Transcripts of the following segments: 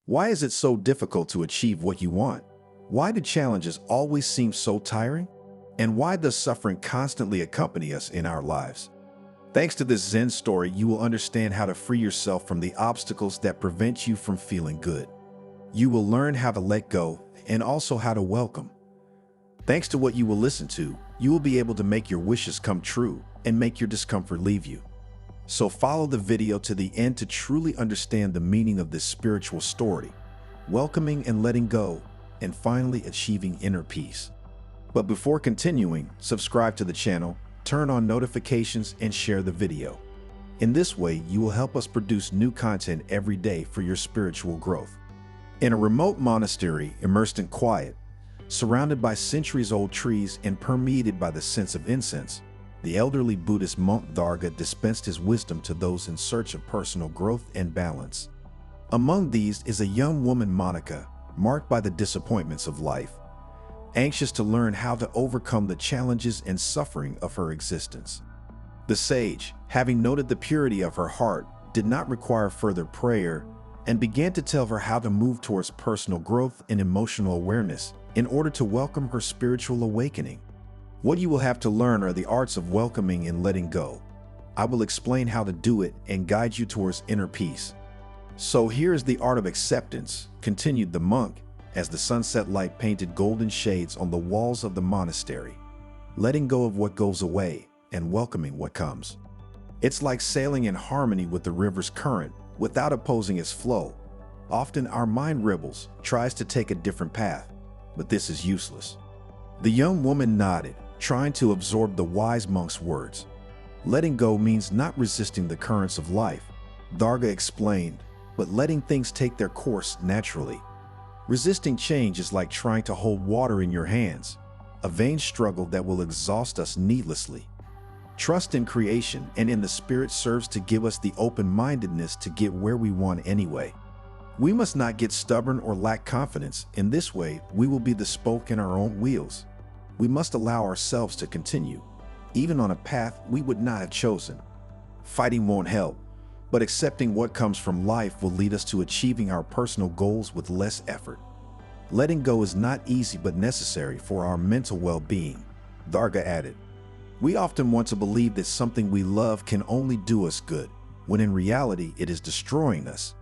Why is it so difficult to achieve what you want? Why do challenges always seem so tiring? And why does suffering constantly accompany us in our lives? Thanks to this Zen story, you will understand how to free yourself from the obstacles that prevent you from feeling good. You will learn how to let go and also how to welcome. Thanks to what you will listen to, you will be able to make your wishes come true and make your discomfort leave you. So follow the video to the end to truly understand the meaning of this spiritual story, welcoming and letting go, and finally achieving inner peace. But before continuing, subscribe to the channel, turn on notifications, and share the video. In this way, you will help us produce new content every day for your spiritual growth. In a remote monastery immersed in quiet, surrounded by centuries-old trees and permeated by the scent of incense, the elderly Buddhist monk Durga dispensed his wisdom to those in search of personal growth and balance. Among these is a young woman, Monica, marked by the disappointments of life, anxious to learn how to overcome the challenges and suffering of her existence. The sage, having noted the purity of her heart, did not require further prayer and began to tell her how to move towards personal growth and emotional awareness in order to welcome her spiritual awakening. What you will have to learn are the arts of welcoming and letting go. I will explain how to do it and guide you towards inner peace. So here is the art of acceptance, continued the monk, as the sunset light painted golden shades on the walls of the monastery. Letting go of what goes away and welcoming what comes. It's like sailing in harmony with the river's current without opposing its flow. Often our mind rebels, tries to take a different path, but this is useless. The young woman nodded, trying to absorb the wise monk's words. Letting go means not resisting the currents of life, Durga explained, but letting things take their course naturally. Resisting change is like trying to hold water in your hands, a vain struggle that will exhaust us needlessly. Trust in creation and in the spirit serves to give us the open-mindedness to get where we want anyway. We must not get stubborn or lack confidence. In this way, we will be the spoke in our own wheels. We must allow ourselves to continue, even on a path we would not have chosen. Fighting won't help, but accepting what comes from life will lead us to achieving our personal goals with less effort. Letting go is not easy but necessary for our mental well-being, Durga added. We often want to believe that something we love can only do us good, when in reality it is destroying us.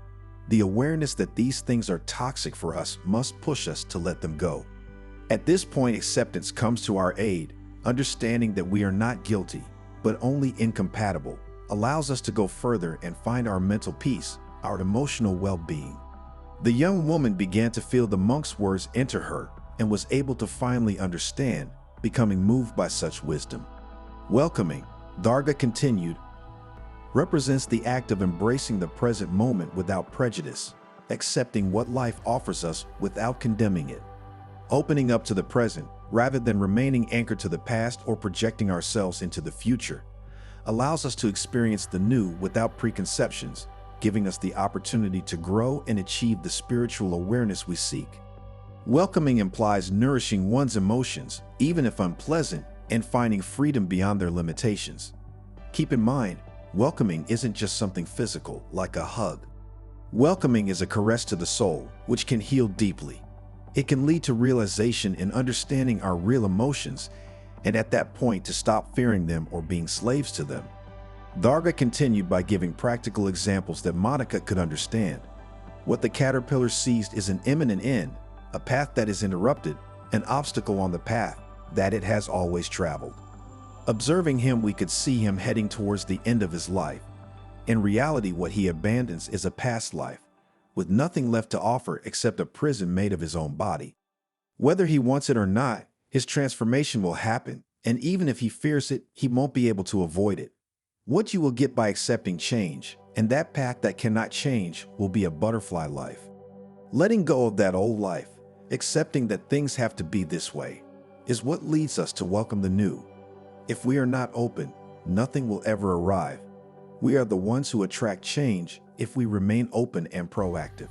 The awareness that these things are toxic for us must push us to let them go. At this point, acceptance comes to our aid. Understanding that we are not guilty, but only incompatible, allows us to go further and find our mental peace, our emotional well-being. The young woman began to feel the monk's words enter her and was able to finally understand, becoming moved by such wisdom. Welcoming, Durga continued, represents the act of embracing the present moment without prejudice, accepting what life offers us without condemning it. Opening up to the present, rather than remaining anchored to the past or projecting ourselves into the future, allows us to experience the new without preconceptions, giving us the opportunity to grow and achieve the spiritual awareness we seek. Welcoming implies nourishing one's emotions, even if unpleasant, and finding freedom beyond their limitations. Keep in mind, welcoming isn't just something physical, like a hug. Welcoming is a caress to the soul, which can heal deeply. It can lead to realization and understanding our real emotions, and at that point to stop fearing them or being slaves to them. Durga continued by giving practical examples that Monica could understand. What the caterpillar sees is an imminent end, a path that is interrupted, an obstacle on the path that it has always traveled. Observing him, we could see him heading towards the end of his life. In reality, what he abandons is a past life, with nothing left to offer except a prison made of his own body. Whether he wants it or not, his transformation will happen, and even if he fears it, he won't be able to avoid it. What you will get by accepting change, and that path that cannot change, will be a butterfly life. Letting go of that old life, accepting that things have to be this way, is what leads us to welcome the new. If we are not open, nothing will ever arrive. We are the ones who attract change if we remain open and proactive.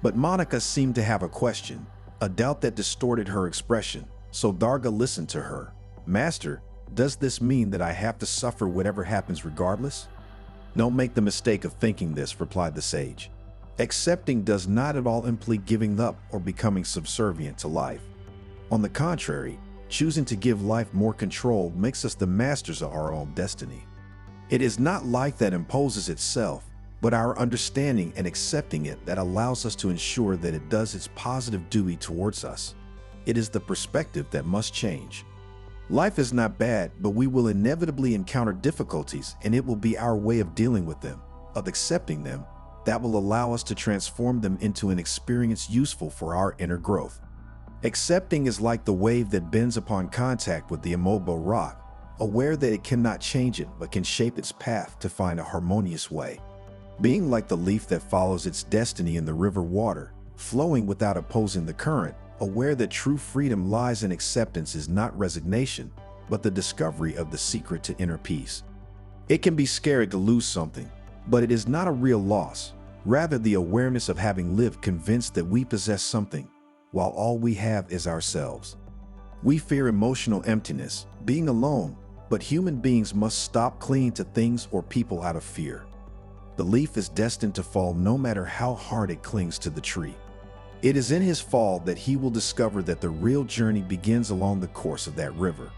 But Monica seemed to have a question, a doubt that distorted her expression, so Durga listened to her. Master, does this mean that I have to suffer whatever happens regardless? Don't make the mistake of thinking this, replied the sage. Accepting does not at all imply giving up or becoming subservient to life. On the contrary, choosing to give life more control makes us the masters of our own destiny. It is not life that imposes itself, but our understanding and accepting it that allows us to ensure that it does its positive duty towards us. It is the perspective that must change. Life is not bad, but we will inevitably encounter difficulties, and it will be our way of dealing with them, of accepting them, that will allow us to transform them into an experience useful for our inner growth. Accepting is like the wave that bends upon contact with the immobile rock, aware that it cannot change it but can shape its path to find a harmonious way. Being like the leaf that follows its destiny in the river water, flowing without opposing the current, aware that true freedom lies in acceptance is not resignation, but the discovery of the secret to inner peace. It can be scary to lose something, but it is not a real loss, rather the awareness of having lived convinced that we possess something, while all we have is ourselves. We fear emotional emptiness, being alone, but human beings must stop clinging to things or people out of fear. The leaf is destined to fall no matter how hard it clings to the tree. It is in his fall that he will discover that the real journey begins along the course of that river.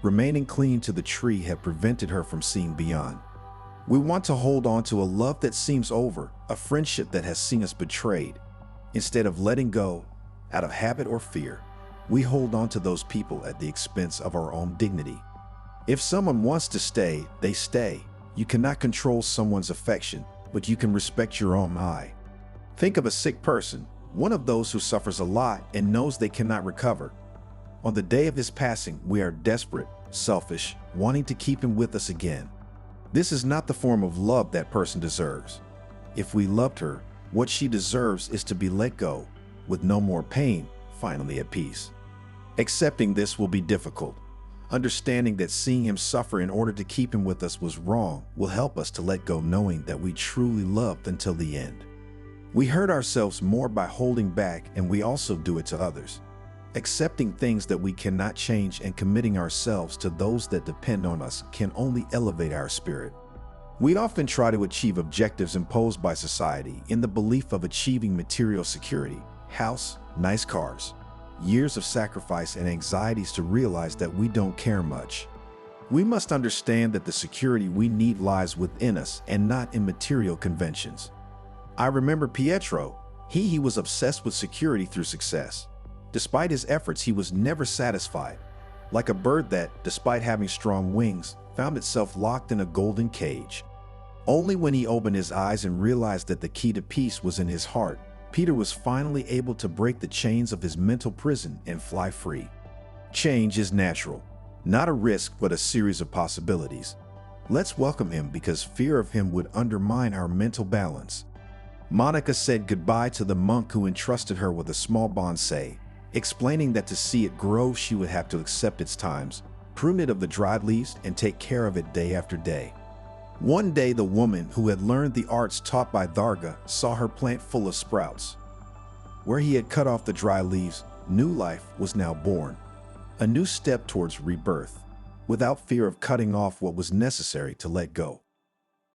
Remaining clinging to the tree had prevented her from seeing beyond. We want to hold on to a love that seems over, a friendship that has seen us betrayed. Instead of letting go, out of habit or fear, we hold on to those people at the expense of our own dignity. If someone wants to stay, they stay. You cannot control someone's affection, but you can respect your own eye. Think of a sick person, one of those who suffers a lot and knows they cannot recover. On the day of his passing, we are desperate, selfish, wanting to keep him with us again. This is not the form of love that person deserves. If we loved her, what she deserves is to be let go, with no more pain, finally at peace. Accepting this will be difficult. Understanding that seeing him suffer in order to keep him with us was wrong will help us to let go, knowing that we truly loved until the end. We hurt ourselves more by holding back, and we also do it to others. Accepting things that we cannot change and committing ourselves to those that depend on us can only elevate our spirit. We often try to achieve objectives imposed by society in the belief of achieving material security, house, nice cars, years of sacrifice and anxieties to realize that we don't care much. We must understand that the security we need lies within us and not in material conventions. I remember Pietro. He was obsessed with security through success. Despite his efforts, he was never satisfied, like a bird that, despite having strong wings, found itself locked in a golden cage. Only when he opened his eyes and realized that the key to peace was in his heart, Peter was finally able to break the chains of his mental prison and fly free. Change is natural, not a risk but a series of possibilities. Let's welcome him, because fear of him would undermine our mental balance. Monica said goodbye to the monk who entrusted her with a small bonsai, explaining that to see it grow she would have to accept its times, prune it of the dried leaves, and take care of it day after day. One day the woman who had learned the arts taught by Darga saw her plant full of sprouts. Where he had cut off the dry leaves, new life was now born, a new step towards rebirth, without fear of cutting off what was necessary to let go.